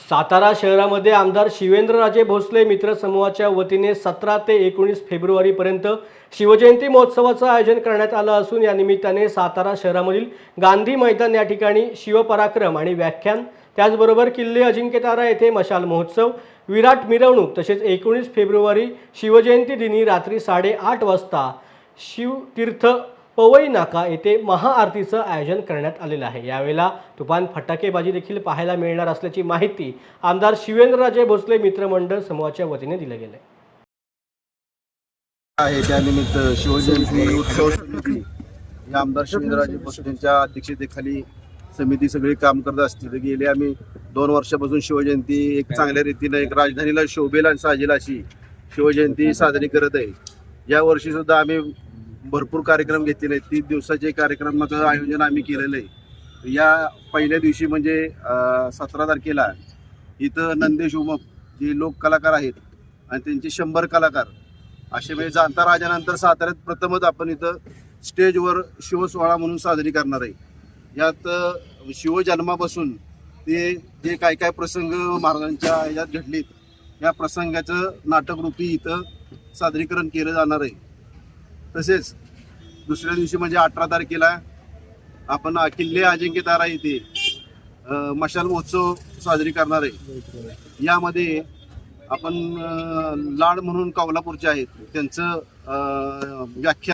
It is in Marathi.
सातारा शहरामध्ये आमदार शिवेंद्रराजे भोसले मित्र समूहाच्या वतीने 17 ते 19 फेब्रुवारीपर्यंत शिवजयंती महोत्सवाचं आयोजन करण्यात आलं असून या निमित्ताने सातारा शहरामधील गांधी मैदान या ठिकाणी शिवपराक्रम आणि व्याख्यान, त्याचबरोबर किल्ले अजिंक्यतारा येथे मशाल महोत्सव, विराट मिरवणूक तसेच 19 फेब्रुवारी शिवजयंती दिनी रात्री 8:30 वाजता शिवतीर्थ पवई नाका येथे महाआरतीचं आयोजन करण्यात आलेलं आहे। यावेळेला तुफान फटाकेबाजी देखील पाहायला मिळणार असल्याची माहिती आमदार शिवेंद्रराजे भोसले मित्रमंडळ समूहाच्या वतीने दिली गेली आहे। त्यानिमित्त शिवजयंती उत्सव समिती या आमदार शिवेंद्रराजे भोसलेंच्या अध्यक्षतेखाली समिती सगळी काम करत असते। गेली आम्ही 2 वर्षापासून शिवजयंती एक चांगल्या रीतीने एक राजधानीला शोभेल आणि साजेल अशी शिवजयंती साजरी करत आहे। या वर्षी सुद्धा आम्ही भरपूर कार्यक्रम घेतलेले आहेत। 30 दिवसाचे कार्यक्रमाचं आयोजन आम्ही केलेलं आहे। या पहिल्या दिवशी म्हणजे 17 तारखेला इथं नंदेश उमप जे लोक कलाकार आहेत आणि त्यांचे 100 कलाकार असे म्हणजे जाणता राजानंतर साताऱ्यात प्रथमच आपण इथं स्टेजवर शिवसोहळा म्हणून साजरी करणार आहे। यात शिवजन्मापासून ते जे काय काय प्रसंग महाराजांच्या यात घडलेत या प्रसंगाचं नाटकरूपी इथं सादरीकरण केलं जाणार आहे। तसेच दुसऱ्या दिवशी म्हणजे 18 तारखेला आपण किल्ले अजिंक्यतारा येथे मशाल महोत्सव साजरी करणार आहे। यामध्ये आपण लाड म्हणून कोल्हापूरचे आहेत त्यांचं व्याख्यान